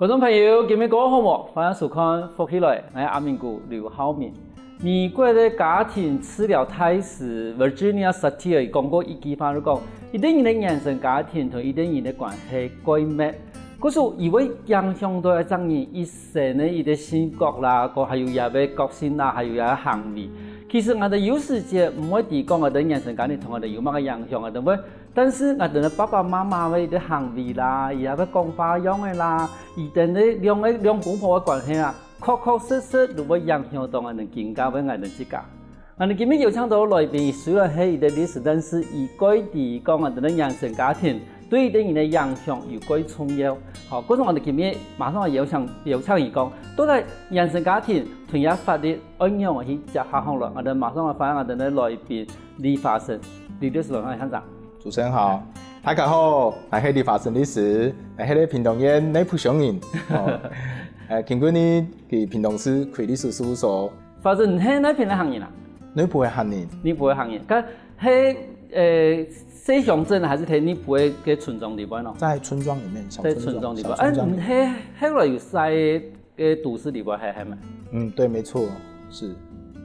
观众朋友，今日过好无？欢迎收看《福起来》，我是阿明哥刘浩明。美国的家庭治疗大师 Virginia Satir 讲过一句话，就讲一个人的原生家庭同一个人的关系改变，可是伊会影响到一个人一生的伊的性格啦，还有伊的个性啦，还有伊的行为。其实我哋有时间唔会提讲我哋原生家庭同我哋有乜嘅影响啊，对不对？但是我哋嘅爸爸妈妈嘅啲行為啦，伊嘅講法樣嘅啦，伊哋嘅兩公婆嘅關係啊，確確實實都會影響到我哋境界，或我哋自家。我哋今日有請到來賓，雖然係伊嘅歷史，但是伊改啲講我哋嘅原生家庭對伊哋人嘅影響有幾重要。好，嗰陣我哋今日馬上有請伊講，到底原生家庭同一法律按樣去接下行落，我哋馬上嚟歡迎我哋嘅來賓李發生，李律師來向上。主持人好，大家好，我是李發生律師，我是屏東縣內埔鄉人。經過你喺屏東市開律師事務所。發生你喺哪邊嘅行業啊？內埔嘅行業。內埔嘅行業，咁喺小鄉鎮還是喺內埔嘅村莊裡邊咯？在村莊裡面，在村莊裡邊。你喺來有在嘅都市裡邊係咪？嗯，對，沒錯，是。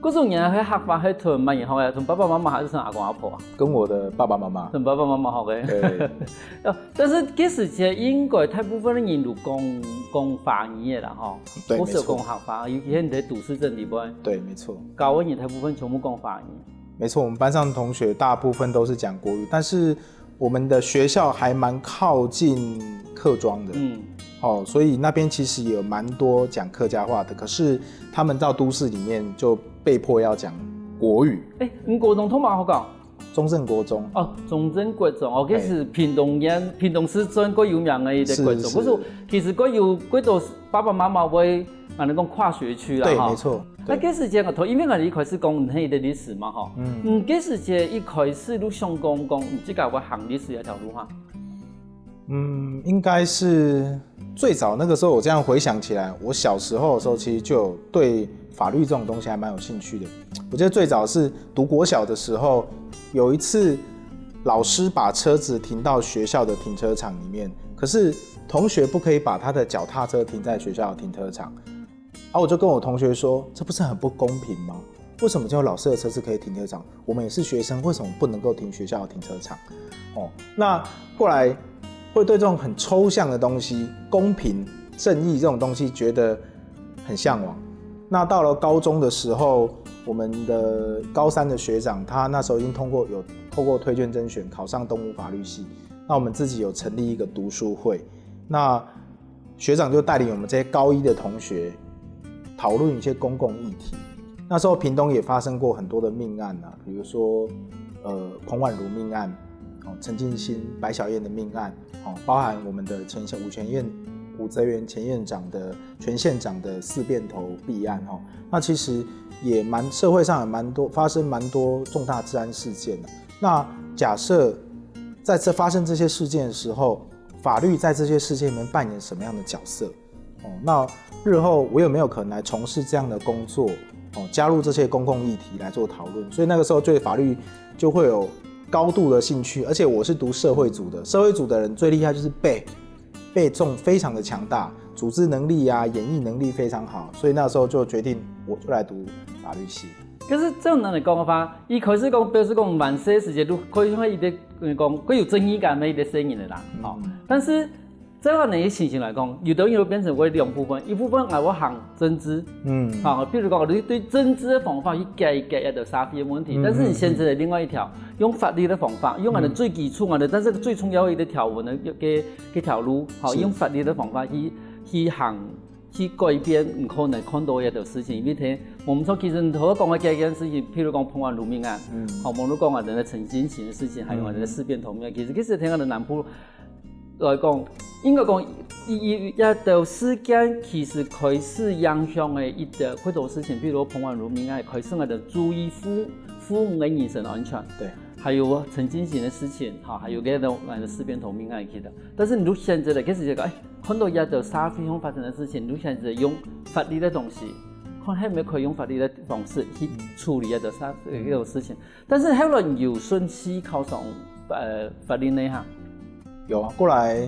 嗰種人喺學法喺同乜嘢學嘅？同爸爸媽媽還是同阿公阿婆啊？跟我的爸爸媽媽。同爸爸媽媽學嘅。對。但是嗰時節應該大部分嘅人都講華語嘅啦，嗬。對，沒錯。不是講學法，尤其係你喺都市鎮裡邊。對，沒錯。高溫人大部分全部講華語。沒錯，我們班上的同學大部分都是講國語，但是我們的學校還蠻靠近客莊的。嗯。哦，所以那邊其實也有蠻多講客家話的，可是他們到都市裡面就被迫要講國語。你國中通嗎？好講？中正國中。哦，中正國中，哦，嗰是屏東市最有名嘅一個國中。嗰其實嗰有嗰度爸爸媽媽會我哋講跨學區啦，對，沒錯。那嗰時間因為我哋一開始講唔係嘅歷史嘛，嗬。嗰時間一開始都想講唔知道會行歷史一條路哈。應該是最早那個時候，我這樣回想起來，我小時候的時候其實就有對法律這種東西還蠻有興趣的。我記得最早是讀國小的時候，有一次老師把車子停到學校的停車場裡面，可是同學不可以把他的腳踏車停在學校的停車場。我就跟我同學說，這不是很不公平嗎？為什麼只有老師的車子可以停車場？我們也是學生，為什麼不能夠停學校的停車場？那後來會對這種很抽象的東西，公平、正義這種東西覺得很向往。那到了高中的時候，我們的高三的學長，他那時候已經有透過推薦甄選考上東吳法律系。那我們自己有成立一個讀書會，那學長就帶領我們這些高一的同學討論一些公共議題。那時候屏東也發生過很多的命案啊，比如說彭婉如命案。陳進興、白小燕的命案，包含我們的武則園前院長的全縣長的四變頭弊案，那其實也社會上也發生蠻多重大治安事件的。那假設在發生這些事件的時候，法律在這些事件裡面扮演什麼樣的角色？那日後我有沒有可能來從事這樣的工作？加入這些公共議題來做討論？所以那個時候對法律就會有高度的興趣，而且我是讀社會組的，社會組的人最厲害就是背誦非常的強大，組織能力啊、演繹能力非常好，所以那時候就決定我就來讀法律系。可是這樣人嚟講嘅話，一開始講表示講蠻些時間都可以喺啲講佢有爭議感嘅一啲聲音嚟啦，但是在我哋嘅情形來講，有的人變成為兩部分，一部分我行政治，譬如講你對政治嘅方法去解一條沙非嘅問題，但是你現在另外一條用法律嘅方法，用我哋最基礎但是最重要嘅條文嘅條路，用法律嘅方法去行去改變唔可能看到一條事情。你睇，我們說其實頭講嘅幾件事情，譬如講彭婉如命案，我們都講我哋嘅陳進興嘅事情，還有我哋嘅四變頭命案，其實聽我哋南部來講，應該講一條事件其實開始影響嘅一條嗰條事情，譬如彭婉如命案，開始我哋注意父母嘅人身安全，對，還有陳進興嘅事情，還有嗰條我哋四變頭命案去的。但是你現在嘅時候，看到一條沙非上發生嘅事情，你現在用法律嘅東西，看係咪可以用法律嘅方式去處理一條事情？但是後來有順勢考上法律內行。有啊，過來，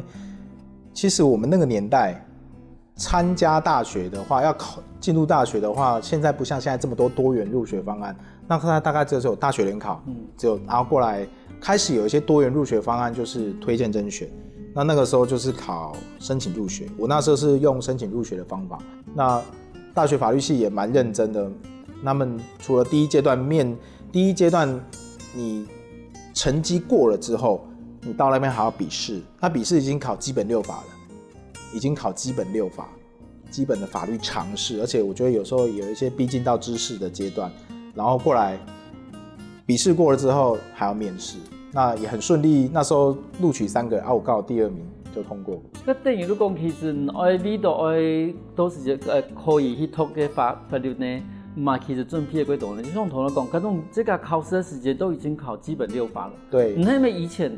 其實我們那個年代，参加大学的话，要进入大学的话，现在不像现在这么多多元入学方案，那它大概只有大学联考，然后过来开始有一些多元入学方案，就是推荐甄选。那个时候就是考申请入学，我那时候是用申请入学的方法。那大学法律系也蛮认真的，他们除了第一阶段你成绩过了之后，你到那边还要笔试，那笔试已经考基本6法了。已经考基本6法，基本的法律常识，而且我觉得有时候有一些逼近到知识的阶段，然后过来笔试过了之后还要面试，那也很顺利。那时候录取3个，我刚好第2名就通过。那等于你讲，其实你都都是可以去读个法律呢，嘛其实准备过多了。就像同我讲，这个考试的时间都已经考基本6法了。对。你那么以前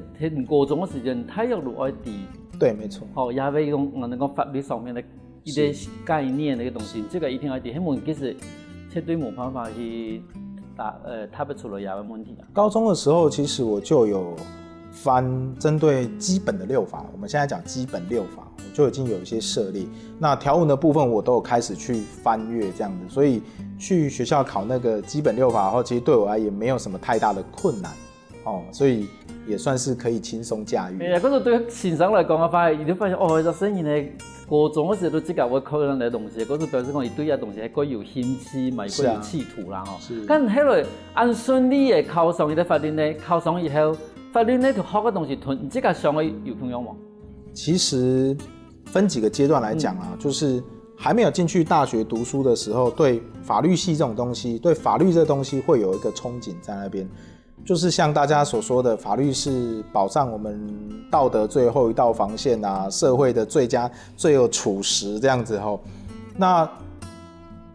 高中的时间，体育路爱低。对，没错。也要讲法律上面的一些概念那个东西，这个一定要低。那么其实绝对没办法去答不出来呀问题啊。高中的时候，其实我就有翻针对基本的6法，我们现在讲基本6法，我就已经有一些涉猎。那条文的部分我都有开始去翻阅这样子，所以去学校考那个基本6法后，其实对我而言没有什么太大的困难所以也算是可以轻松驾驭。可是对新生来讲，你就发现这生意呢，高中的时候这个我考量的东西，可是表示讲伊对这东西还有兴趣，嘛还有企图啦但后来按顺利的考上伊的法律呢，考上以后，法律呢就学的东西，你这个上会有通用吗？其实分几个阶段来讲就是还没有进去大学读书的时候，对法律系这种东西，对法律这东西会有一个憧憬在那边。就是像大家所说的，法律是保障我们道德最后一道防线社会的最有处实这样子那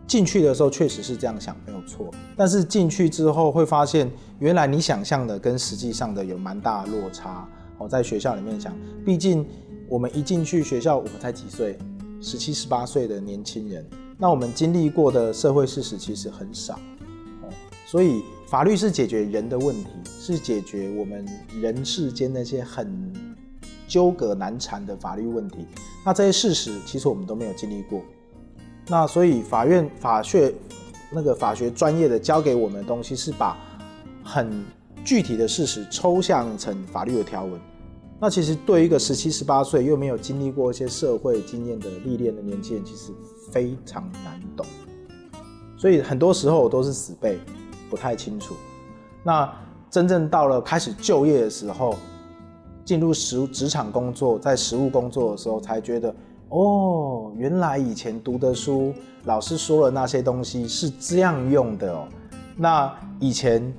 进去的时候确实是这样想，没有错。但是进去之后会发现，原来你想象的跟实际上的有蛮大的落差在学校里面想，毕竟我们一进去学校，我们才几岁，17、18岁的年轻人，那我们经历过的社会事实其实很少所以法律是解决人的问题，是解决我们人世间那些很纠葛难缠的法律问题。那这些事实其实我们都没有经历过。那所以法学专业的教给我们的东西，是把很具体的事实抽象成法律的条文。那其实对一个17、18岁又没有经历过一些社会经验的历练的年轻人，其实非常难懂。所以很多时候我都是死背，不太清楚。那真正到了开始就业的时候，进入职场工作，在实务工作的时候，才觉得原来以前读的书，老师说的那些东西是这样用的那以前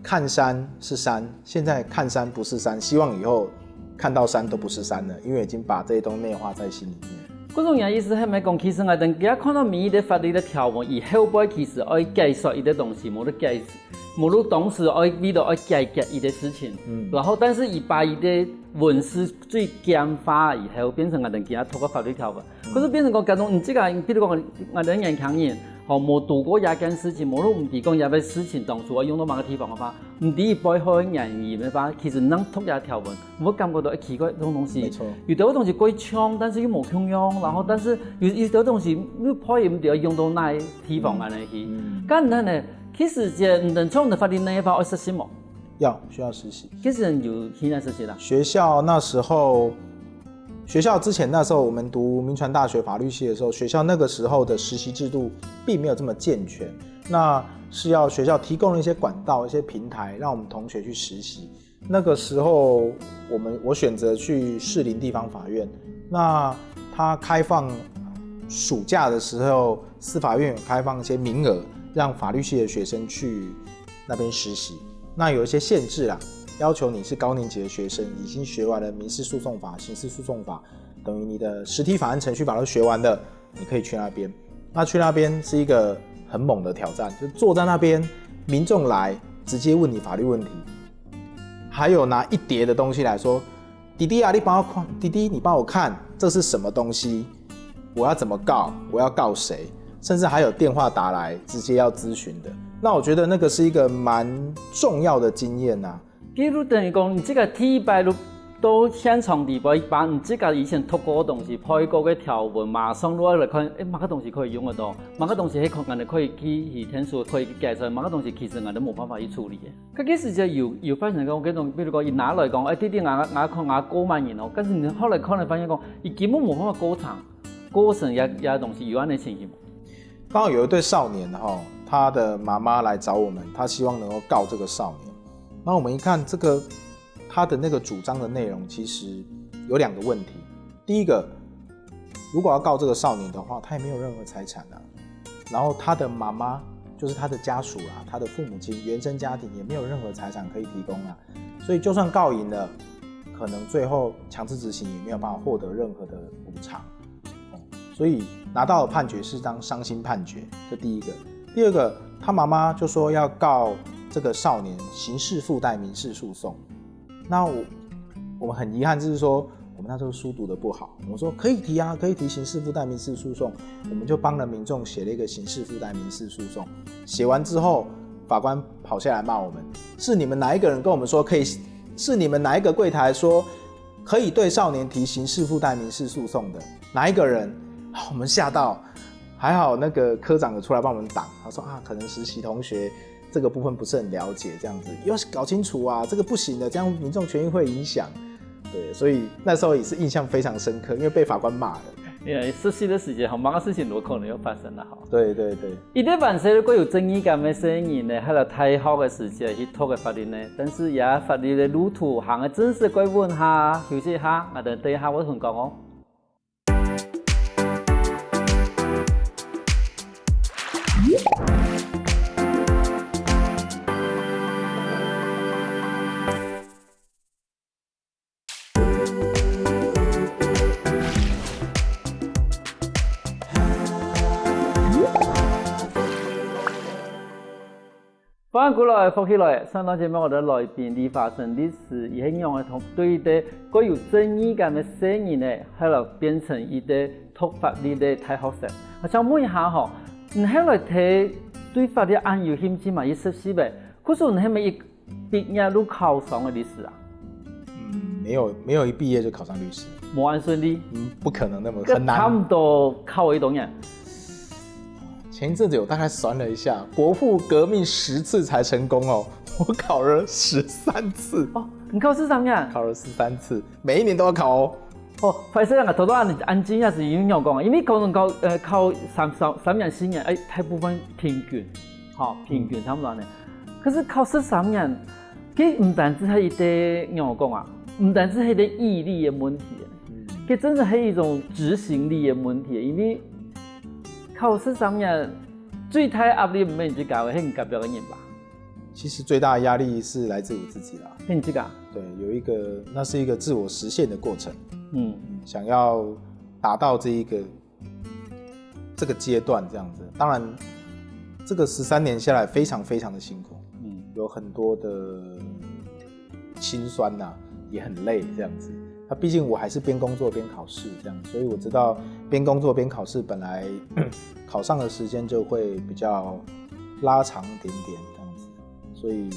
看山是山，现在看山不是山，希望以后看到山都不是山了，因为已经把这些东西内化在心里面。嗰种意思係咪講？其實我哋而家看到每一個法律的條文，以後邊其實愛解說一啲東西，冇得解，冇得當時愛呢度愛解決一啲事情。然後但是以把一啲文字最簡化以後，變成我哋而家透過法律條文。可是變成講，假如你這個，比如講我哋年輕人，冇讀過一件事情，冇都唔知講有咩事情當初我用到某個地方嘅話，唔知背後嘅原因嘅話，其實能讀一條文，我感覺到奇怪，這種東西，有啲東西貴槍，但是又冇通用，然後但是有啲東西你可以唔知用到哪地方安尼去。咁呢，其實就唔能從法律那一方要實習冇？需要實習。其實有現在實習啦。學校之前那時候我們讀銘傳大學法律系的時候，學校那個時候的實習制度並沒有這麼健全，那是要學校提供了一些管道、一些平台，讓我們同學去實習。那個時候我選擇去士林地方法院，那它開放暑假的時候，司法院有開放一些名額，讓法律系的學生去那邊實習。那有一些限制啦，要求你是高年級的學生，已經學完了民事訴訟法、刑事訴訟法，等於你的實體法案程序法都學完的，你可以去那邊。那去那邊是一個很猛的挑戰，就坐在那邊，民眾來直接問你法律問題，還有拿一疊的東西來說，弟弟啊，你幫我看，弟弟你幫我看，這是什麼東西？我要怎麼告？我要告誰？甚至還有電話打來，直接要諮詢的。那我覺得那個是一個蠻重要的經驗啊。比如等於講，你這個第一擺路到现场地步，把你自己以前读过的东西，配过嘅条文，马上攞嚟看，某个东西可以用得到，某个东西喺人哋可以去天数可以解出来，某个东西其实人哋冇办法去处理嘅。嗰時就有發現講，嗰種比如講，伊拿來講，啲牙過萬年哦，但是你後來可能發現講，伊根本冇辦法過程也東西有安尼情形。剛好有一對少年哈，他的媽媽來找我們，他希望能夠告這個少年。然後我們一看這個。他的那個主張的內容其實有2個問題。第一個，如果要告這個少年的話，他也沒有任何財產啊。然後他的媽媽，就是他的家屬啊，他的父母親、原生家庭也沒有任何財產可以提供啊。所以就算告贏了，可能最後強制執行也沒有辦法獲得任何的補償。所以拿到的判決是當傷心判決，這第一個。第二個，他媽媽就說要告這個少年刑事附帶民事訴訟。那我們很遺憾，就是說我們那時候書讀得不好。我們說可以提啊，可以提刑事附帶民事訴訟，我們就幫了民眾寫了一個刑事附帶民事訴訟。寫完之後，法官跑下來罵我們：是你們哪一個人跟我們說可以？是你們哪一個櫃檯說可以對少年提刑事附帶民事訴訟的？哪一個人？我們嚇到，還好那個科長有出來幫我們擋。他說啊，可能實習同學。這個部分不是很了解，這樣子要搞清楚啊，這個不行的，這樣民眾權益會影響。對，所以那時候也是印象非常深刻，因為被法官罵了。實習的時間，好某個事情都可能要發生啦，哈。對對對。伊啲辦事如果有爭議感嘅聲音呢，喺度太好嘅時間去拖嘅法律呢，但是也法律嘅路途行嘅真實歸問下，休息下，我哋等一下我同講哦。翻過來，復起來，上檔節目我哋來賓理髮生律師，伊係用嚟對啲具有爭議感嘅聲音咧，喺度變成一啲讀法律嘅太學生。我想問一下吼，你喺來睇對法律案有興趣嘛？有實習未？可是你係咪一畢業就考上嘅律師啊？沒有一畢業就考上律師，冇按順利。不可能那麼很難。差唔多考一多年。前一陣子我大概算了一下，國父革命10次才成功哦，我考了13次。哦，你考13年？考了13次，每一年都要考哦。哦，快啲人頭都按經也是有樣講，因為可能考3年4年，大部分平均，平均差唔多呢。可是考13年，佢唔單止係一啲樣講啊，唔單止係啲毅力嘅問題，佢真係一種執行力嘅問題，因為考13年最大壓力唔係你自己，係你隔壁嘅人吧？其實最大的壓力是來自我自己啦。係你自己？對，那是一個自我實現的過程。想要達到這個階段，這樣子。當然，這個13年下來非常非常的辛苦，有很多的辛酸呐，也很累，這樣子。那畢竟我還是邊工作邊考試這樣，所以我知道邊工作邊考試，本來考上的時間就會比較拉長一點點這樣子，所以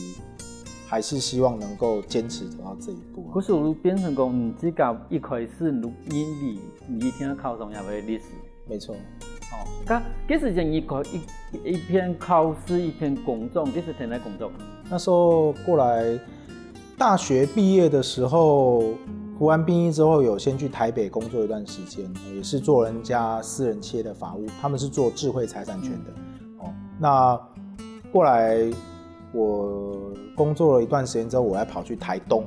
還是希望能夠堅持走到這一步。可是我變成講，你自己一開始因為你一天考上也會歷史，沒錯。哦，幾時間一邊考試一邊工作，幾時天來工作？那時候過來大學畢業的時候。服完兵役之後，有先去台北工作一段時間，也是做人家私人企業的法務，他們是做智慧財產權的。那過來我工作了一段時間之後，我還跑去台東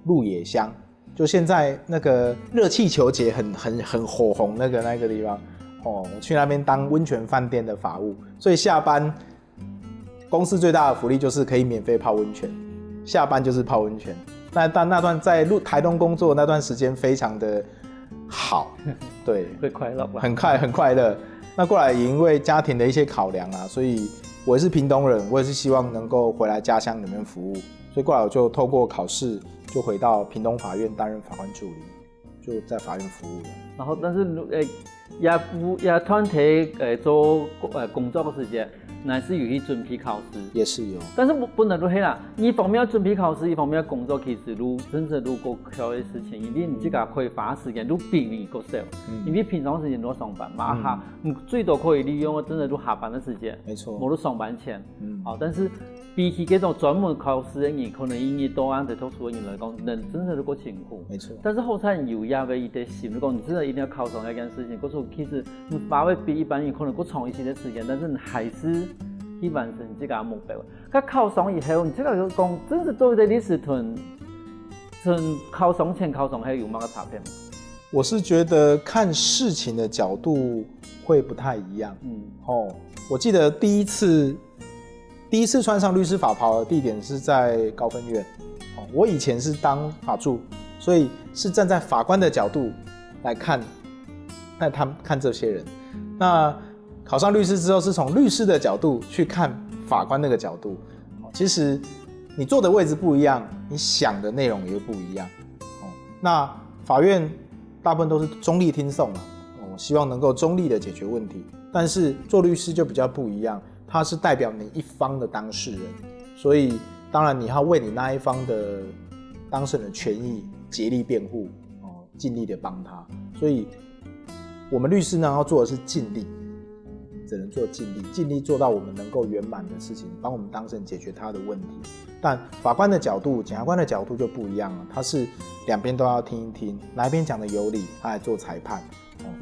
鹿野鄉，就現在那個熱氣球節很火紅那個地方。我去那邊當溫泉飯店的法務，所以下班公司最大的福利就是可以免費泡溫泉，下班就是泡溫泉。那段在台東工作那段時間非常的好，對，會快樂吧？很快樂。那過來也因為家庭的一些考量啊，所以我也是屏東人，我也是希望能夠回來家鄉裡面服務，所以過來我就透過考試就回到屏東法院擔任法官助理，就在法院服務了。然後但是也團體做工作的時間，乃是有去准备考试，也是有。但是不能都黑啦，一方面要准备考试，一方面要工作，其实真正够挑的事情，因为你这个可以花时间比你够少，因为平常时间都要上班嘛，你最多可以利用真的下班的时间，没错，没都上班前，好，但是比起这种专门考试的人，可能因为多按在读书的人来讲，人真的够辛苦，没错。但是好彩有压力一点心，如果你真的一定要考上那件事情，可是其实你花费比一般人可能够长一些的时间，但是你还是去完成这个目标。那考上以后，你这个讲真是作为的历史团，考上前考上后有乜个差别吗？我是觉得看事情的角度会不太一样。我记得第一次穿上律师法袍的地点是在高分院。我以前是当法助，所以是站在法官的角度来看他们看这些人。那考上律师之后，是从律师的角度去看法官那个角度。其实你坐的位置不一样，你想的内容也不一样。那法院大部分都是中立听讼嘛，希望能够中立的解决问题。但是做律师就比较不一样，他是代表你一方的当事人，所以当然你要为你那一方的当事人的权益竭力辩护，尽力的帮他。所以我们律师呢要做的是尽力，只能做尽力做到我们能够圆满的事情，帮我们当事人解决他的问题。但法官的角度、检察官的角度就不一样了，他是两边都要听一听，哪一边讲的有理，他来做裁判。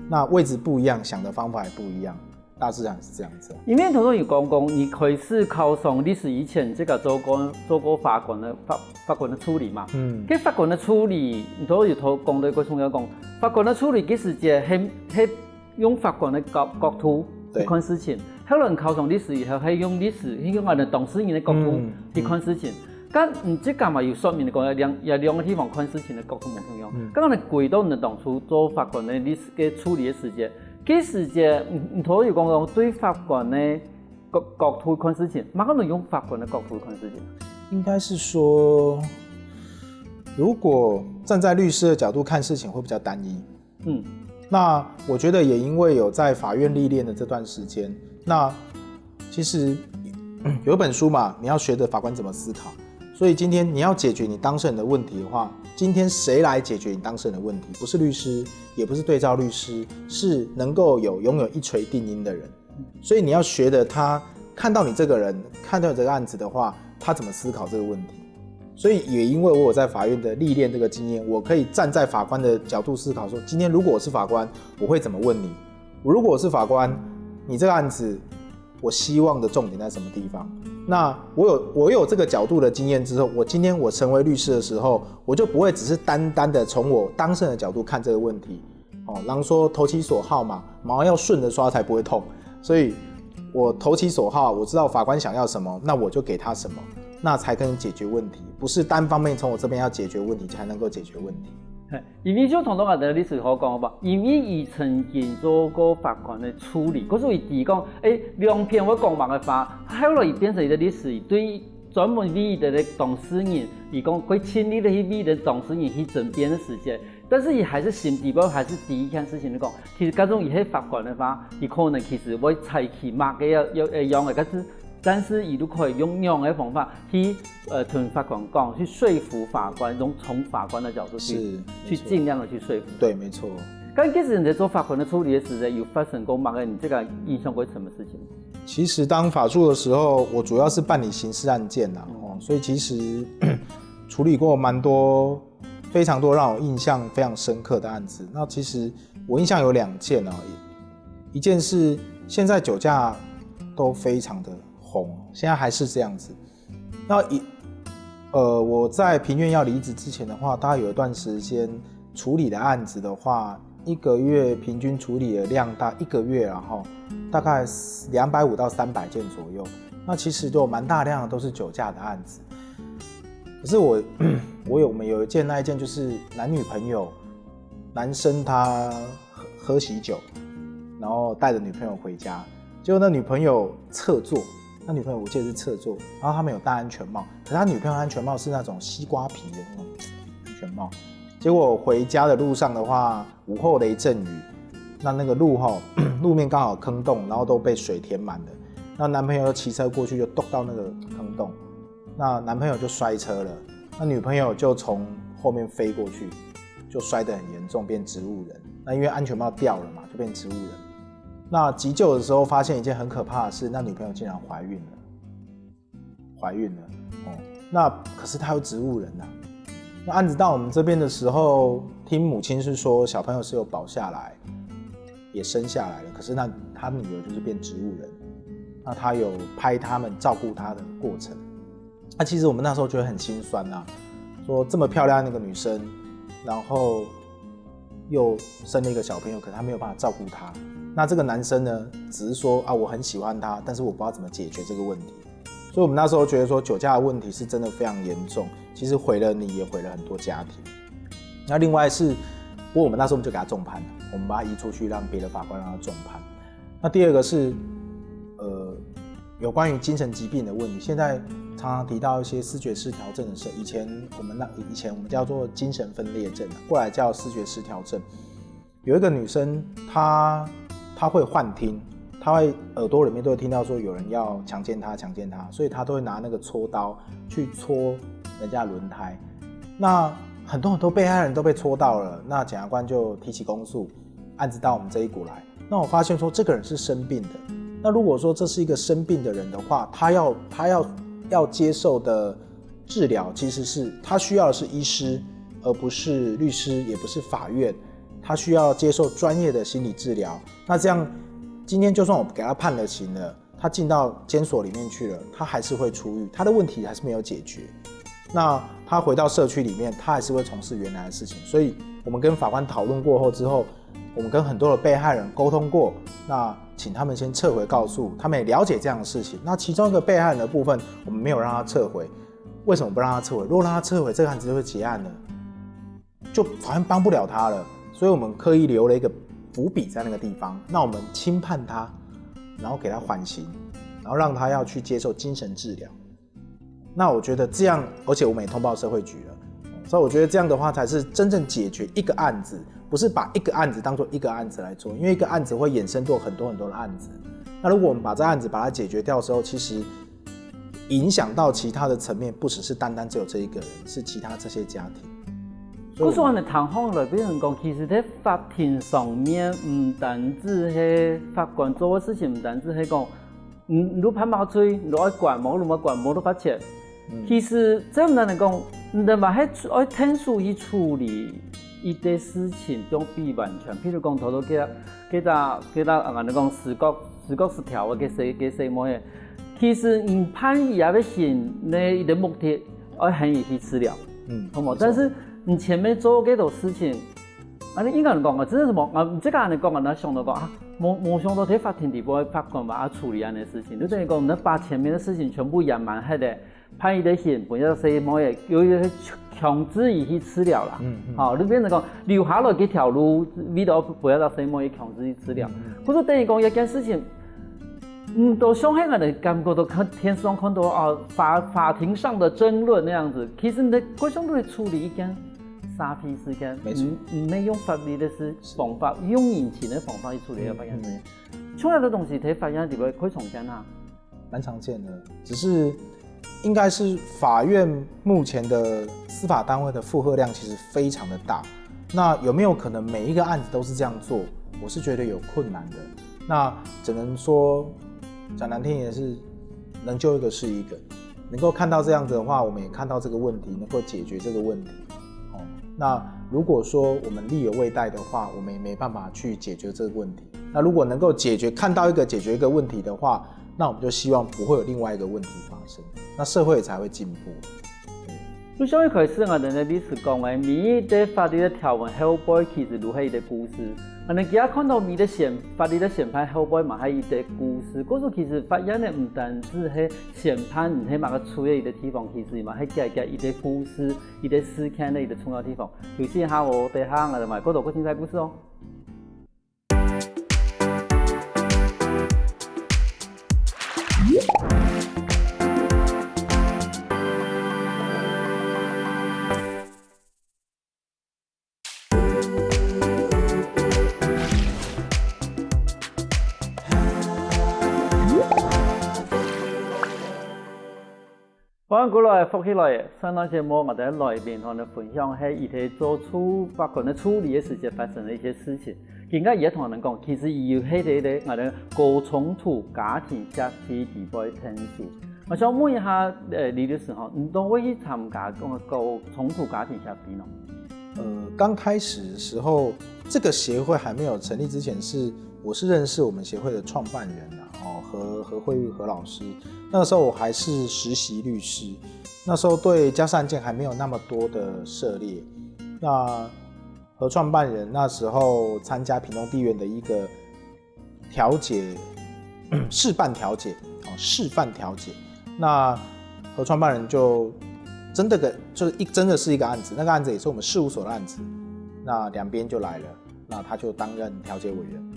那位置不一样，想的方法也不一样，大致上是这样子。因为头先有讲过，你开始考上历史以前，这个做过法官的处理嘛。这法官的处理，你头有讲到一个重要讲，法官的处理其实是用法官的角度去看事情。后来考上律师以后，係用我哋當事人的角度去看事情。咁唔知幹嘛要說明嚟講，有兩個地方看事情的角度唔同樣。咁我哋回到你當初做法官的律師嘅處理嘅時間，嗰時間唔可以講對法官的角度看事情，乜可能用法官的角度看事情？應該是說，如果站在律師的角度看事情，會比較單一。那我覺得也因為有在法院歷練的這段時間，那其實有一本書嘛，你要學的法官怎麼思考。所以今天你要解決你當事人的問題的話，今天誰來解決你當事人的問題？不是律師，也不是對照律師，是能夠擁有一錘定音的人。所以你要學的他看到你這個人，看到你這個案子的話，他怎麼思考這個問題。所以也因為我有在法院的歷練這個經驗，我可以站在法官的角度思考說，今天如果我是法官，我會怎麼問你？如果我是法官，你這個案子我希望的重點在什麼地方？那我有這個角度的經驗之後，今天我成為律師的時候，我就不會只是單單的從我當事人的角度看這個問題。人說投其所好嘛，毛要順着刷才不會痛。所以我投其所好，我知道法官想要什麼，那我就給他什麼，那才可以解決問題。不是單方面從我這邊要解決問題才能夠解決問題。因為像同我哋歷史好講吧，因為伊曾經做過法官的處理，嗰時伊講，兩篇我講白嘅話，後來伊變成一個歷史，對專門為的當事人，伊講佢親力的去為的當事人去爭辯的時間，但是伊還是心底邊還是第一件事情嚟講，其實嗰種伊係法官嘅話，伊可能其實會採取乜嘅樣嘅，但是伊都可以用樣嘅方法去同法官講，去說服法官，從法官的角度去盡量的去說服。對，沒錯。咁其實你在做法官的處理的時候，有發生過乜嘅？你這個印象過什麼事情？其實當法助的時候，我主要是辦理刑事案件啦，所以其實處理過蠻多，非常多讓我印象非常深刻的案子。那其實我印象有2件啊，一件是現在酒駕都非常的紅，現在還是這樣子。那我在平院要離職之前的話，大概有一段時間處理的案子的話，1個月平均處理的量大1個月，然後大概250到300件左右。那其實都蠻大量的都是酒駕的案子。可是我們有那一件就是男女朋友，男生他喝喜酒，然後帶着女朋友回家，結果那女朋友側坐。他女朋友我記得是側坐，然後他沒有戴安全帽，可是他女朋友安全帽是那種西瓜皮的那種安全帽。結果回家的路上的話，午後雷陣雨，那個路面剛好坑洞，然後都被水填滿了。那男朋友骑车过去就咚到那个坑洞，那男朋友就摔车了，那女朋友就从后面飞过去，就摔得很严重，变植物人。那因为安全帽掉了嘛，就变植物人。那急救的时候发现一件很可怕的事，那女朋友竟然怀孕了，那可是她有植物人啊。那案子到我们这边的时候，听母亲是说小朋友是有保下来，也生下来了，可是那她女儿就是变植物人。那他有拍他们照顾他的过程，那其实我们那时候觉得很心酸啊，说这么漂亮的一个女生，然后又生了一个小朋友，可是他没有办法照顾她。那这个男生呢，只是说啊我很喜欢她，但是我不知道怎么解决这个问题。所以我们那时候觉得说酒驾的问题是真的非常严重，其实毁了你也毁了很多家庭。那另外是，不过我们那时候就给他重判了，我们把他移出去，让别的法官让他重判。那第二个是。有关于精神疾病的问题，现在常常提到一些思觉失调症的事。以前我们叫做精神分裂症，过来叫思觉失调症。有一个女生，她会幻听，她会耳朵里面都会听到说有人要强奸她，所以她都会拿那个戳刀去戳人家的轮胎。那很多被害人都被戳到了，那检察官就提起公诉，案子到我们这一股来。那我发现说这个人是生病的。那如果说这是一个生病的人的话，他要接受的治疗，其实是他需要的是医师，而不是律师，也不是法院。他需要接受专业的心理治疗。那这样，今天就算我给他判了刑了，他进到监所里面去了，他还是会出狱，他的问题还是没有解决。那他回到社区里面，他还是会从事原来的事情。所以我们跟法官讨论过后之后，我们跟很多的被害人沟通过，那请他们先撤回告诉，他们也了解这样的事情。那其中一个被害人的部分，我们没有让他撤回。为什么不让他撤回？如果让他撤回，这个案子就会结案了，就法院帮不了他了。所以我们刻意留了一个伏笔在那个地方，那我们轻判他，然后给他缓刑，然后让他要去接受精神治疗。那我觉得这样，而且我们也通报社会局了，所以我觉得这样的话才是真正解决一个案子，不是把一个案子当作一个案子来做，因为一个案子会衍生做很多的案子。那如果我们把这案子把它解决掉的时候，其实影响到其他的层面，不只是单单只有这一个人，是其他这些家庭。我说的谈话来，变成讲，其实在法庭上面，唔单止係法官做嘅事情，唔單止係講，你判冇罪，你愛管冇，你冇管冇得罰錢。其實這樣嚟講，你哋話係愛天數去處理一啲事情，總比完全，譬如講，頭都幾多人哋講視覺失調嘅嘅什麼嘢，其實唔判伊也要先呢伊的目的，愛向伊去治療，好冇？但是你前面做幾多事情，你應該人講啊，真係冇啊，這個人講啊，那想到講啊，冇想到喺法庭地步，法官把它處理安嘅事情，你等於講，你把前面的事情全部隱瞞喺度。判伊的刑，不要說麼嘢，有啲強制伊去治療啦。好，你變成講留下來幾條路，為咗不要到什麼嘢強制去治療。或者等於講一件事情，到傷害人哋感覺到看電視上看到啊法庭上的爭論那樣子，其實你嗰種都係處理一件殺皮事件，唔係用法律的方法，用引情的方法去處理嗰件事情。出來的東西喺法院裏邊可以常見啊，蠻常見的，只是。應該是法院目前的司法單位的負荷量其實非常的大，那有沒有可能每一個案子都是這樣做？我是覺得有困難的。那只能說講難聽也是能救一個是一個，能夠看到這樣子的話，我們也看到這個問題，能夠解決這個問題。那如果說我們力有未逮的話，我們也沒辦法去解決這個問題。那如果能夠看到解決一個問題的話，那我們就希望不會有另外一個問題發生，那社會才會進步。就像一開始我哋嘅歷史講嘅，每啲法律嘅條文後背其實都係一個故事。我哋而家看到每啲法律嘅審判後背嘛係一個故事。嗰時其實法院嘅唔單止係審判，唔係某個處理嘅地方，其實嘛係夾一個故事、一個事件嘅一個重要地方。有時下我哋下我哋咪嗰度個精彩故事哦。欢迎过来福起来，上档节目我哋来宾同你分享喺伊哋做出包括呢处理嘅时节发生的一些事情。更加也同人讲，其实伊有喺啲我哋高冲突家庭社区地步嘅陈述。我想问一下，李律师哈，你都会去参加高冲突家庭社区呢？刚开始的时候，这个协会还没有成立之前我是认识我们协会的创办人何慧玉何老师。那个时候我还是实习律师，那时候对家事案件还没有那么多的涉猎。那何创办人那时候参加屏东地院的一个调解示范调解，那何创办人就真的是一个案子，那个案子也是我们事务所的案子，那两边就来了，那他就担任调解委员。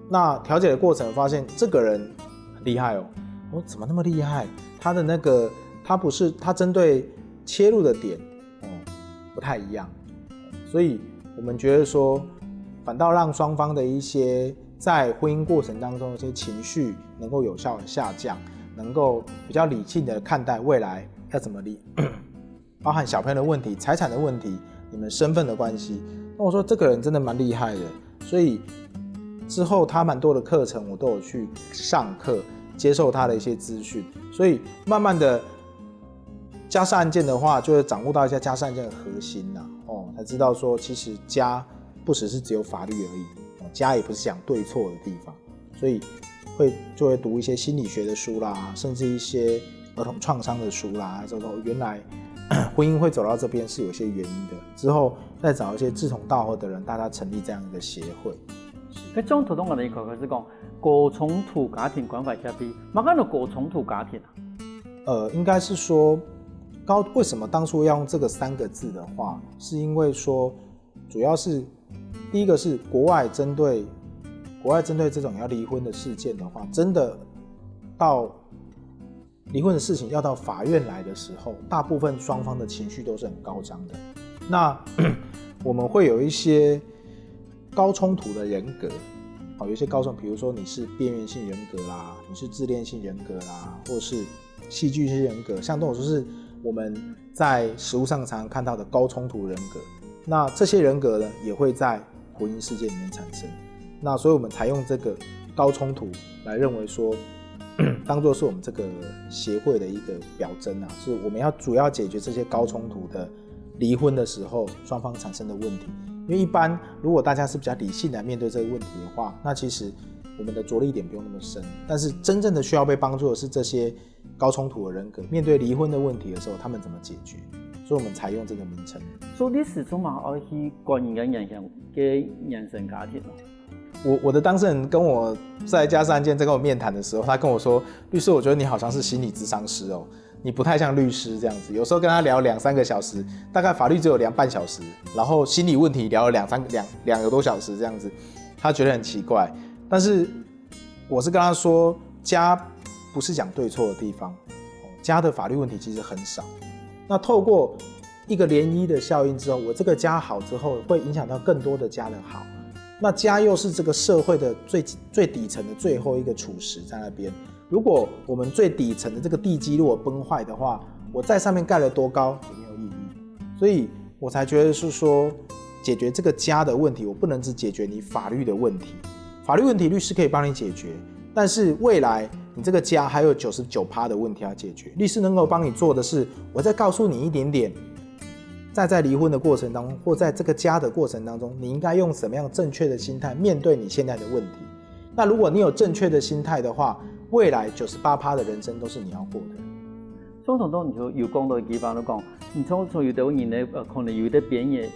那调解的过程发现这个人很厉害哦，我怎么那么厉害？他的那个他针对切入的点不太一样，所以我们觉得说，反倒让双方的一些在婚姻过程当中的一些情绪能够有效的下降，能够比较理性的看待未来要怎么包含小朋友的问题、财产的问题、你们身份的关系。那我说这个人真的蛮厉害的，所以之后他蛮多的课程我都有去上课，接受他的一些资讯，所以慢慢的家事案件的话，就会掌握到一些家事案件的核心啦，才知道说其实家不只有法律而已，家也不是讲对错的地方，所以就会读一些心理学的书啦，甚至一些儿童创伤的书啦，之后原来婚姻会走到这边是有一些原因的，之后再找一些志同道合的人，大家成立这样一个协会。喺中途中我哋開始講高衝突家庭關係社區，乜講到高衝突家庭啊？應該是說為什麼當初要用這個3個字的話，是因為說主要是第一個是國外針對這種要離婚的事件的話，真的到離婚的事情要到法院來的時候，大部分雙方的情緒都是很高漲的。那我們會有一些高衝突的人格，有一些高衝，比如說你是邊緣性人格啦，你是自戀性人格啦，或是戲劇性人格，像這種就是我們在實務上常常看到的高衝突人格。那這些人格呢，也會在婚姻事件裡面產生。那所以我們才用這個高衝突來認為說，當作是我們這個協會的一個表徵啊，是我們要主要解決這些高衝突的離婚的時候雙方產生的問題。因為一般如果大家是比較理性來面對這個問題的話，那其實我們的着力點不用那麼深，但是真正的需要被幫助的是這些高衝突的人格，面對離婚的問題的時候他們怎麼解決，所以我們才用這個名稱。所以你始終嘛要去關於影響嘅原生家庭。我的當事人跟我在家事案件在跟我面談的時候，他跟我說，律師，我覺得你好像是心理諮商師哦，你不太像律師這樣子，有時候跟他聊2-3個小時，大概法律只有2半小時，然後心理問題聊了2個多小時這樣子，他覺得很奇怪。但是我是跟他說，家不是講對錯的地方，家的法律問題其實很少。那透過一個漣漪的效應之後，我這個家好之後，會影響到更多的家的好。那家又是這個社會的最底層的最後一個礎石在那邊。如果我們最底層的這個地基如果崩壞的話，我在上面蓋了多高也沒有意義。所以我才覺得是說，解決這個家的問題，我不能只解決你法律的問題。法律問題律師可以幫你解決，但是未來你這個家還有99%的問題要解決。律師能夠幫你做的是，我再告訴你一點點，在離婚的過程當中，或在這個家的過程當中，你應該用什麼樣正確的心態面對你現在的問題。那如果你有正確的心態的話，未來98%的人生都是你要過的。相同當然有講到幾番都講，唔錯有啲人咧，可能有啲邊緣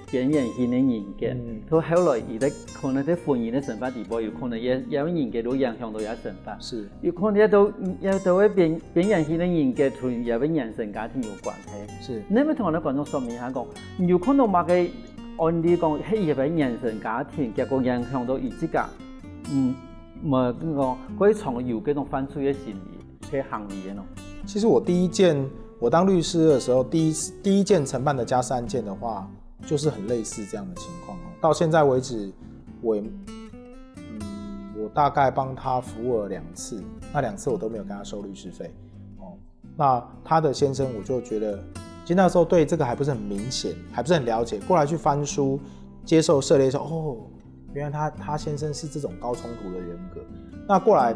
性嘅人格，到後來而家可能啲婚姻嘅成法地步，有可能也有人格都影響到有成法。是，有可能也到邊緣性嘅人格同也跟原生家庭有關係。是，你咪同我哋觀眾說明下講，有可能某個案例講係因為原生家庭結果影響到而自家，咪點講可以從有嗰種犯罪嘅心理嘅行為嘅咯。其實我當律師的時候，第一件承辦的家事案件的話，就是很類似這樣的情況。到現在為止，我大概幫他服務了2次，那2次我都沒有跟他收律師費。那他的先生我就觉得，其实那时候对这个还不是很明显，还不是很了解，过来去翻书，接受涉猎说，哦，原来他先生是这种高冲突的人格。那过来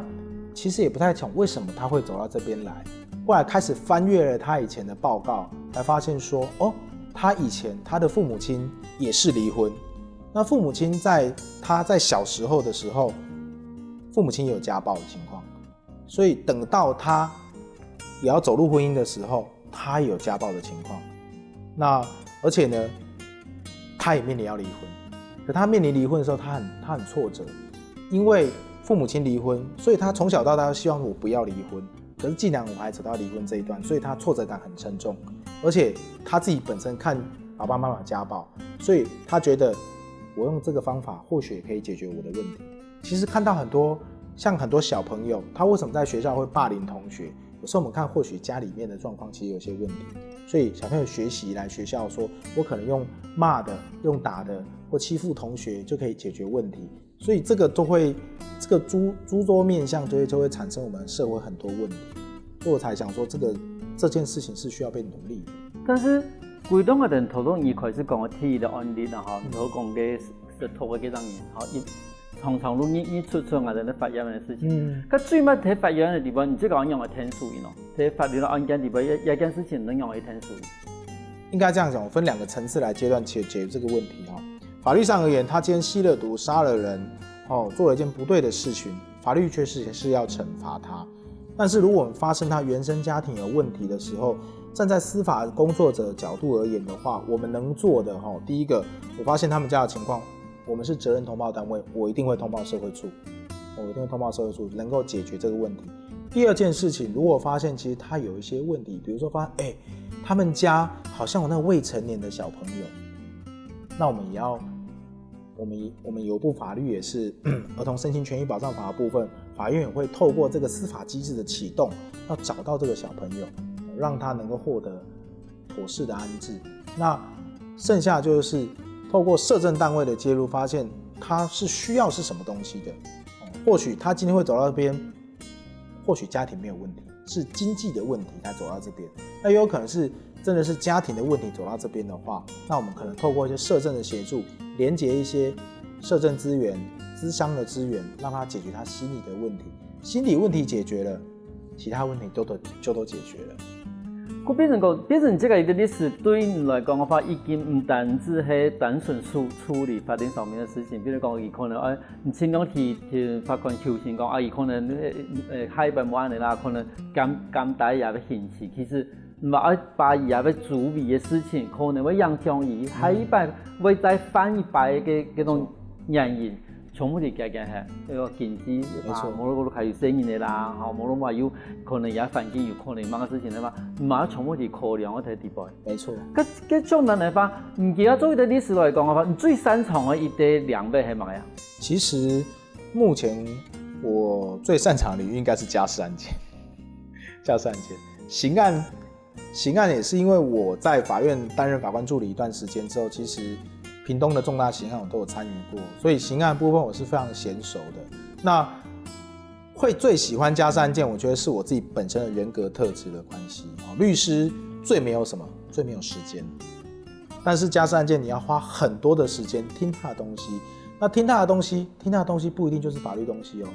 其实也不太懂为什么他会走到这边来，过来开始翻阅了他以前的报告，才发现说，哦，他以前他的父母亲也是离婚，那父母亲他在小时候的时候，父母亲也有家暴的情况，所以等到他也要走入婚姻的时候，他也有家暴的情况。那而且呢，他也面临要离婚，可他面临离婚的时候，他很挫折，因为父母亲离婚，所以他从小到大都希望我不要离婚。可是既然我还走到离婚这一段，所以他挫折感很沉重，而且他自己本身看爸爸妈妈家暴，所以他觉得我用这个方法或许也可以解决我的问题。其实看到很多小朋友，他为什么在学校会霸凌同学？有时候我们看，或许家里面的状况其实有些问题，所以小朋友学习来学校说，我可能用骂的、用打的或欺负同学就可以解决问题，所以这个诸多面向就会产生我们社会很多问题，所以我才想说这件事情是需要被努力的。但是规档嘅人头先伊开始讲嘅提的案例啦，吼，头讲嘅是拖嘅幾多年，吼，常常都你出啊人咧法院嘅事情，咁最尾喺法院嘅地方，你即個用嘅天數咯，喺法律嘅案件地方一件事情能用嘅天數。应该这样讲，我分2个层次来阶段解决这个问题哈。法律上而言，他今天吸了毒、杀了人，做了一件不对的事情，法律确实是要惩罚他。但是如果我们发生他原生家庭有问题的时候，站在司法工作者的角度而言的话，我们能做的第一个，我发现他们家的情况，我们是责任通报单位，我一定会通报社会处，能够解决这个问题。第二件事情，如果发现其实他有一些问题，比如说发现他们家好像有那个未成年的小朋友，那我们有部法律也是儿童身心权益保障法的部分，法院也会透过这个司法机制的启动，要找到这个小朋友，让他能够获得妥适的安置。那剩下就是透过社政单位的介入，发现他是需要是什么东西的。或许他今天会走到这边，或许家庭没有问题，是经济的问题才走到这边。那也有可能是真的是家庭的问题走到这边的话，那我们可能透过一些社政的协助，连结一些社政资源、諮商的资源，让他解决他心理的问题。心理问题解决了，其他问题就都解决了。佢變成這個一個歷史對你來講嘅話，已經唔單止係單純處理法庭上面嘅事情，比如講，佢可能你前兩天法官求情講，佢可能下一擺冇安尼啦，可能減大也要刑期，其實唔係把伊也要處理嘅事情，可能會影響伊下一擺會再翻一擺嘅嗰種原因。全部係加下，嗰個經濟冇開始生意嘅啦，冇話有可能也環境有可能某個事情咧嘛，唔係全部係考量嗰啲地步。沒錯。咁種人嚟講，唔記得做一個歷史來講嘅話，你最擅長嘅一啲兩倍係乜嘢？其實目前我最擅長的領域應該是家事案件。刑案也是因為我在法院擔任法官助理一段時間之後，其實屏東的重大刑案我都有參與過，所以刑案部分我是非常嫻熟的。那會最喜歡家事案件，我覺得是我自己本身的人格特質的關係。律師最沒有什麼，最沒有時間，但是家事案件你要花很多的時間聽他的東西。那聽他的東西不一定就是法律東西哦。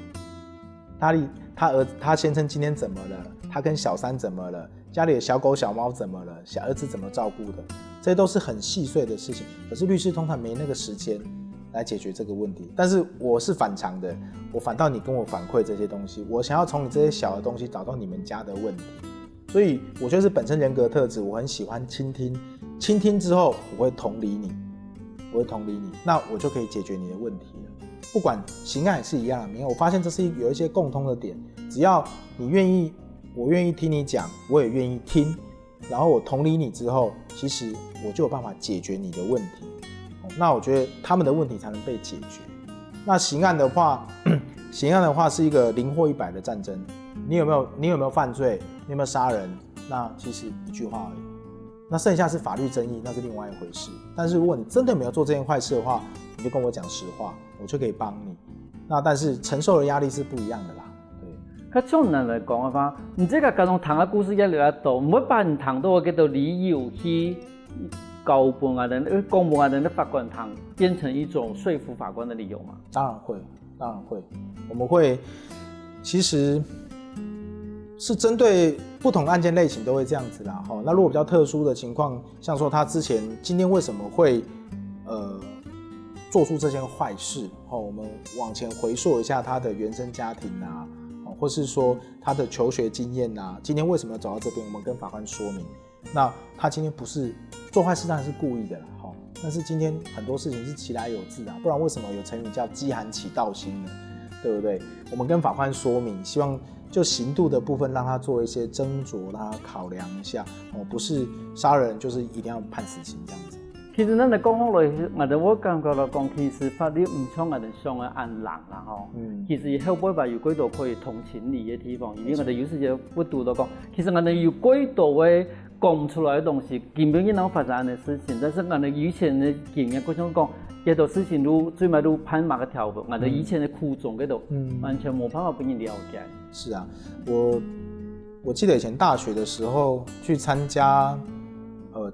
他先生今天怎麼了？他跟小三怎麼了？家裡的小狗小貓怎麼了？小兒子怎麼照顧的？這些都是很細碎的事情，可是律師通常沒那個時間來解決這個問題。但是我是反常的，我反倒你跟我反饋這些東西，我想要從你這些小的東西找到你們家的問題。所以我覺得是本身人格特質，我很喜歡傾聽，傾聽之後我會同理你，那我就可以解決你的問題了。不管刑案也是一樣，沒有，我發現這是有一些共通的點，只要你願意，我願意聽你講，我也願意聽，然後我同理你之後，其實我就有辦法解決你的問題。那我覺得他們的問題才能被解決。那刑案的話是一個0或100的戰爭，你有沒有犯罪，你有沒有殺人，那其實一句話而已。那剩下是法律爭議，那是另外一回事。但是如果你真的沒有做這件壞事的話，你就跟我講實話，我就可以幫你。那但是承受的壓力是不一樣的啦。對。较像人来讲的话，你这个各种谈的故事压力较大，唔会把你谈到叫做理由去高分啊人、公务啊人的法官谈，变成一种说服法官的理由嘛？当然会，当然会，我们会其实是针对不同案件类型都会这样子啦。那如果比较特殊的情况，像说他之前今天为什么会做出这件坏事，我们往前回溯一下他的原生家庭啊，或是说他的求学经验啊，今天为什么要走到这边，我们跟法官说明。那他今天不是做坏事，当然是故意的啦，但是今天很多事情是其来有自啊，不然为什么有成语叫饥寒起盗心呢？对不对？我们跟法官说明，希望就刑度的部分让他做一些斟酌，让他考量一下，不是杀人就是一定要判死刑这样子。其实咱来讲落来，我感觉来讲，其实法律唔像我哋想的按人啦吼。其实后尾吧有几多可以同情你的地方，因为我哋有时就不读到讲，其实我哋有几多的讲出来的东西，根本就能发生的事情，但是我哋以前的经验，我想讲，这道事情如最尾如判马个条文，我哋以前的苦衷嗰度，完全冇办法俾人了解。是啊，我记得以前大学的时候去参加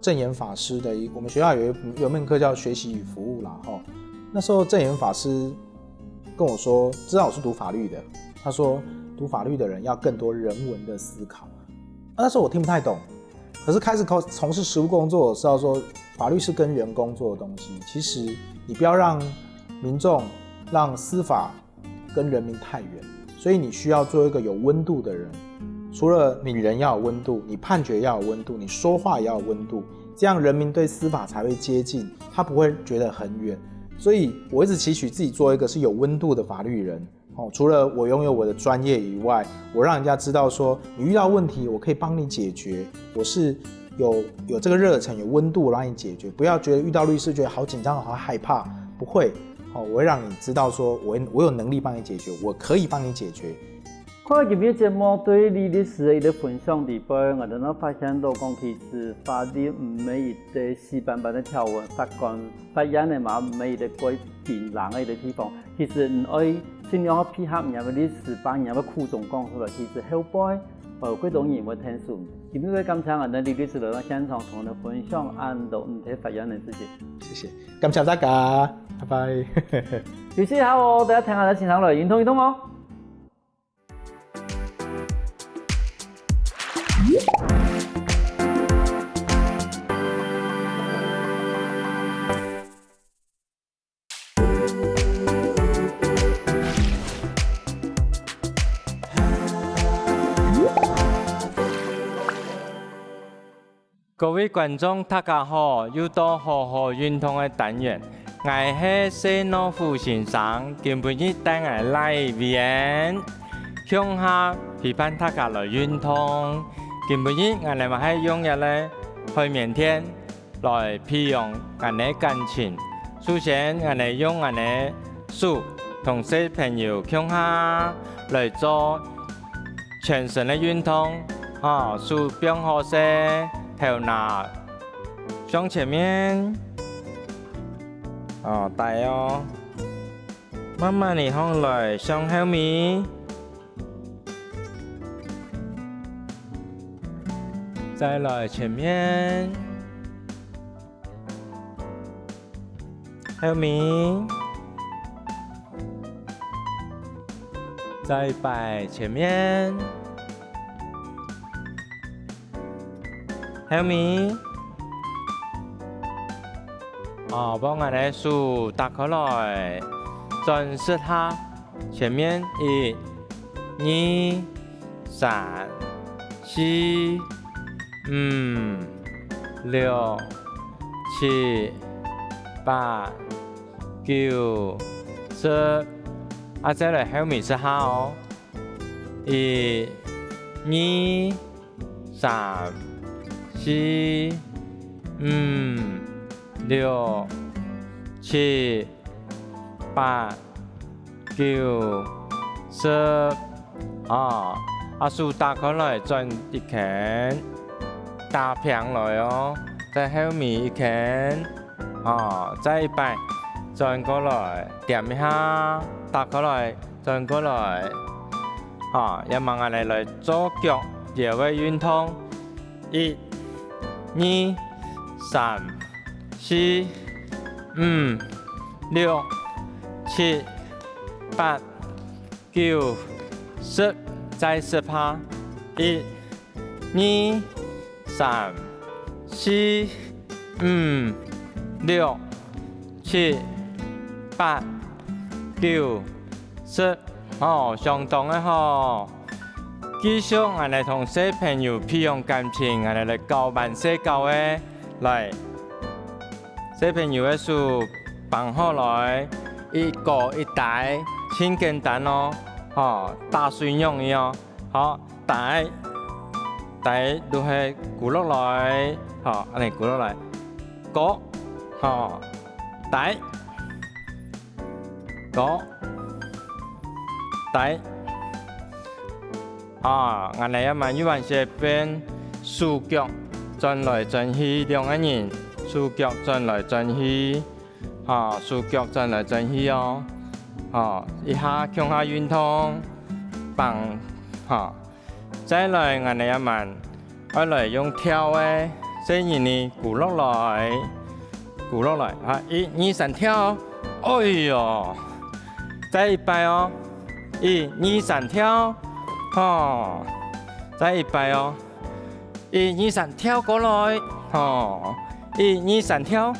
证严法师的我们学校有一门课叫学习与服务啦，那时候证严法师跟我说，知道我是读法律的，他说读法律的人要更多人文的思考。那时候我听不太懂，可是开始从事实务工作，我知道说法律是跟人工作的东西，其实你不要让民众让司法跟人民太远，所以你需要做一个有温度的人。除了你人要有温度，你判决要有温度，你说话也要有温度，这样人民对司法才会接近，他不会觉得很远。所以我一直期许自己做一个是有温度的法律人。除了我拥有我的专业以外，我让人家知道说你遇到问题我可以帮你解决，我是有这个热忱有温度让你解决，不要觉得遇到律师觉得好紧张好害怕，不会，我会让你知道说我有能力帮你解决，我可以帮你解决。看今日节目对李律师的分享里边，我哋发现到讲，其实法律唔係一個死板板的條文，法官法院的嘛唔係一個改變人的一個地方。其實唔可以盡量去配合人嘅歷史，把人嘅苦衷講出來。其實後擺有幾種人會聽順。今日感謝我哋李律師來到現場同我哋分享按到唔睇法院嘅事情。謝謝，感謝大家，拜拜。律師好，大家聽下喺現場來認同認同哦。各位觀眾，大家好！又到好好運動嘅單元，我係謝諾夫先生，今日帶我來邊向下批判大家來運動。今日我哋係用日咧去腼腆來培養我哋感情。首先，我哋用我哋手同小朋友向下來做全身嘅運動，手變好些。頭拿向前面，帶哦，慢慢地向來向後面，再來前面，後面，再擺前面。後面，幫我哋數打開來，轉十下，前面1、2、3、4、5、6、7、8、9、10，再來後面10下哦，1、2、3。4、5、6、7、8、9、10，數打開來轉一圈，打平來哦，在後面一圈，再一擺轉過來，點一下，打開來轉過來，也望我哋来做脚热嘅运动。1、2、3、4、5、6、7、8、9、10，再10趴。1、2、3、4、5、6、7、8、9、10，相同嘅吼。继续，我哋同小朋友培养感情，我哋来教慢些教嘅来。小朋友嘅书放好来，一个一袋，很简单哦，打水用嘅哦，好，袋都系鼓落来，安尼鼓落来，個，袋，個，袋。我哋一晚語文寫邊數腳轉來轉去，兩個人數腳轉來轉去，數腳轉來轉去哦，一下向下運動，棒，再來我哋一晚，我嚟用跳嘅，先然呢鼓落來，1、2、3跳，哎喲，再一擺哦，1、2、3跳。再一擺哦，1、2、3跳過來，1、2、3跳，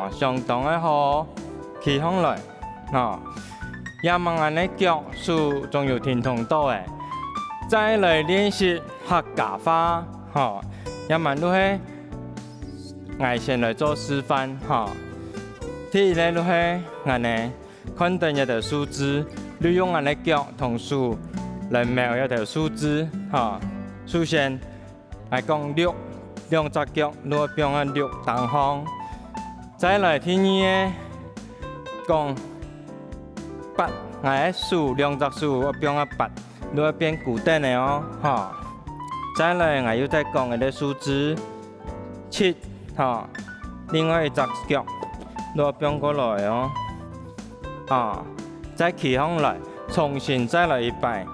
相同嘅好，起上來，也望我哋腳數仲有聽同到嘅，再來練習客家話，也望都係我先來做示範，第一咧都係我哋看到一條數字。利用我哋腳同數嚟描一條數字，首先嚟講6，兩隻腳攞邊個6等方，再嚟第二個講8，我哋數兩隻數我邊個8，攞邊固定嘅哦，再嚟我要再講一啲數字7，另外一隻腳攞邊個來哦，再起上來，重新再來一擺，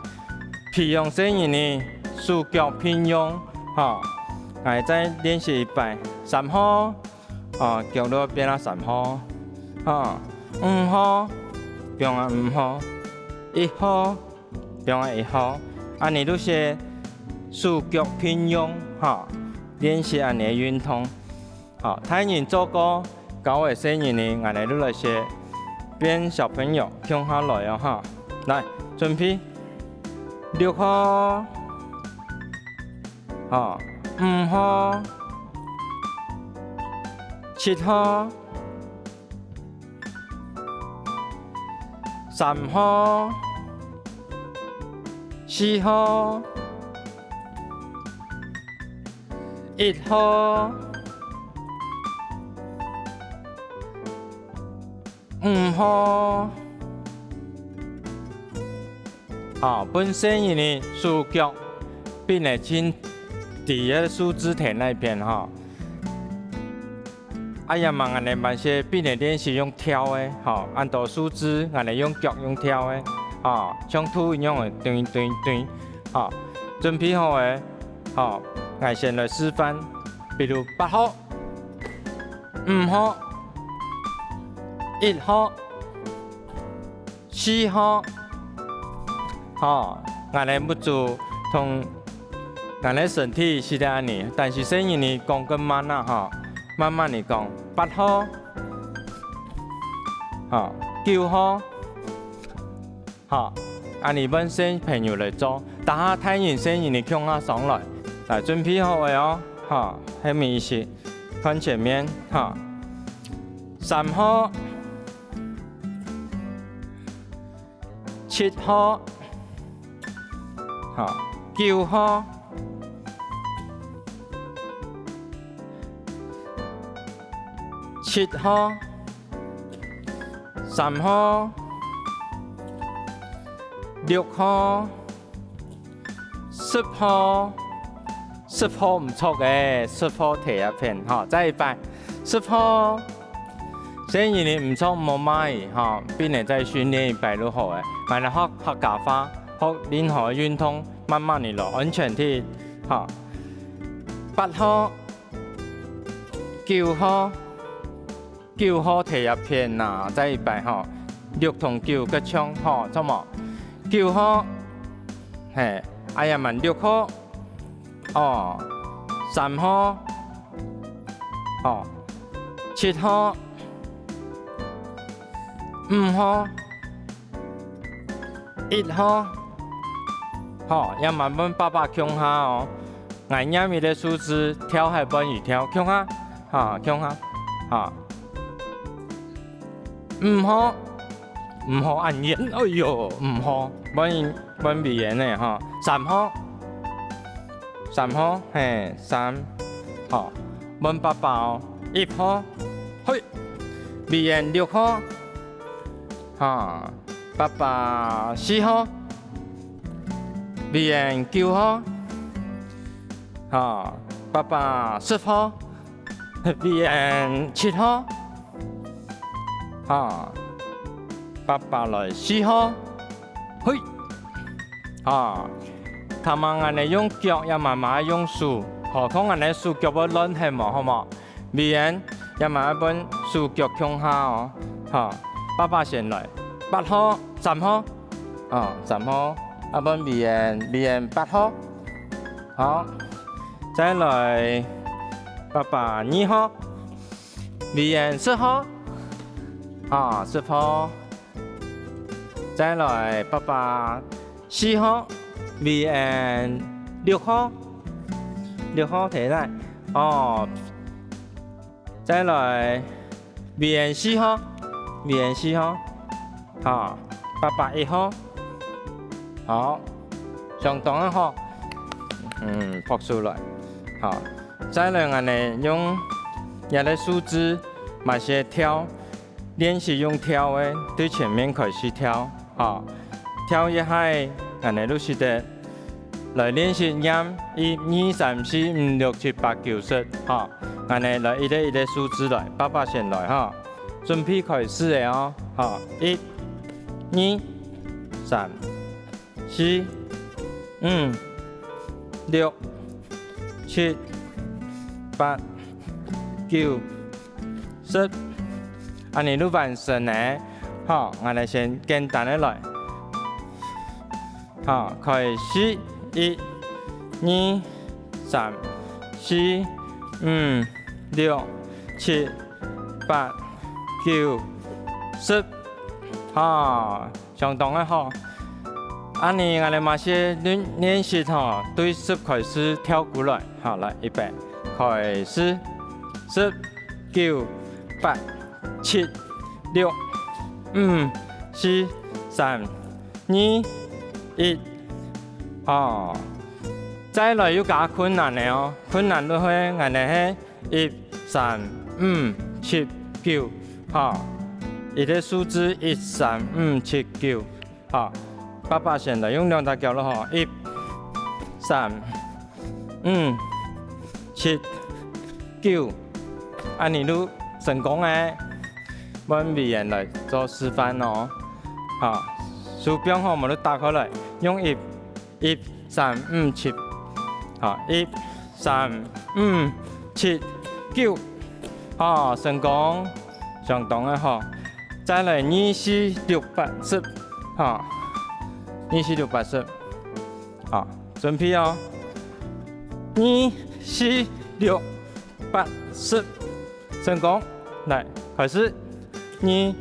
培養聲音呢，數腳拼用，我再練習一擺，3號，腳都變咗3號，5號，變咗5號，1號，變咗1號，安尼都是數腳拼用，練習安尼運動，睇人做過，教嘅聲音呢，我哋都來學。邊小朋友向下來哦，來準備6號，5號，7號，3號，4號，1號。5號，本身呢數腳變嚟前第一數字填那邊呀望我哋慢些變嚟練習用跳嘅，按照數字我哋用腳用跳嘅，像圖一樣嘅對，準備好嘅，我先來示範，比如8號、5號。1號、4號，我哋唔做同我哋身體是得安尼，但是聲音呢講更慢啦，慢慢地講。8號，9號，安尼本身朋友嚟做，但係睇人聲音呢向下上來，嚟準備好嘅哦，下面一起看前面，3號。7號，9號，7號，3號，6號，10號，10號唔錯嘅，10號提一片，再一擺10號。聲音你唔錯冇買，邊嚟再訓練一擺都好嘅，買嚟學客家話，或任何运动慢慢地落，安全啲，哈。8號、9號、9號提入片嗱，再一擺吼，6同9個槍吼，做麼？9號，嘿，哎呀問6號，哦，3號，哦，7號，5號，1號，吼，要慢慢爸爸強下哦。俺伢咪的數字跳還不易跳，強下，哈，強下，哈。5號，5號按眼，哎呦，5號，揾鼻炎呢哈。3號，3號，嘿，3，好，揾爸爸哦。1號，嘿，鼻炎6號，哈，爸爸4號，鼻炎9號。哈，爸爸10號 ，BN 7號，哈，爸爸來4號，嘿，啊，他們俺哋用腳也慢慢用手，何況俺哋手腳不亂係冇好冇 ，BN 也慢慢手腳向下哦，哈，爸爸先來8號3號，啊3號，阿本 BN 8號，好。再來，爸爸2號 ，BN 4號，啊4號。再來，爸爸4號 ，BN 6號，6號睇嚟，哦。再來 ，BN 4號 ，BN 4號，啊，爸爸1號，好，相同一號，撲出來。好，再來我哋用也啲數字，買些跳，練習用跳嘅，對前面開始跳，啊，跳一下，我哋都識得來練習音，1、2、3、4、5、6、7、8、9、10，哈，我哋來一啲數字來，爸爸先來哈，準備開始嘅哦，哈，1、2、3、4、5、6、7、8、9、10，安尼都完成咧。好，我哋先簡單的來。好，開始1、2、3、4、5、6、7、8、9、10。好，相當的好。安尼我哋馬些練習吼，對10開始跳過來。好，來預備，開始10、9、8、7、6、5、4、3、2、1。哦，再來要加困難的哦，困難都係我哋係1、3、5、7、9。好，一啲數字1、3、5、7、9。好。爸爸先來用兩隻腳咯，嗬，1、3、5、7、9，安尼都成功嘅。揾別人嚟做示範咯，嚇，手錶嗬，我都打開嚟，用1、3、5、7，嚇，1、3、5、7、9，嚇，成功，相當嘅嗬。再嚟2、4、6、8、10，嚇。2、4、6、8、10，好，準備哦。2、4、6、8、10，成功。來，開始。2、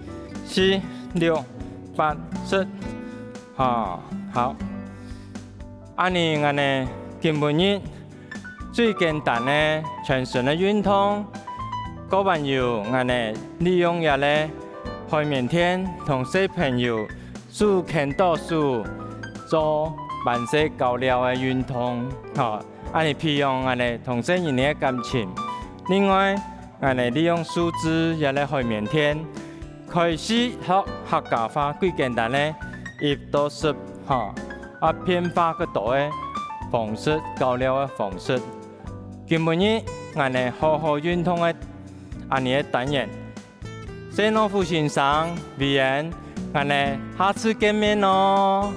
4、6、8、10，好。安尼我哋基本日最簡單嘅全身嘅運動，各朋友我哋利用下咧，開明天同小朋友數看到數。做慢些交流嘅運動，嚇，安尼培養我哋同性人嘅感情。另外，我哋利用數字也嚟開明天，開始學客家話，最簡單咧，1到10，嚇，變化個多嘅方式，交流嘅方式。今日我哋好好運動嘅安尼嘅單元，謝老夫先生，BN，我哋下次見面咯。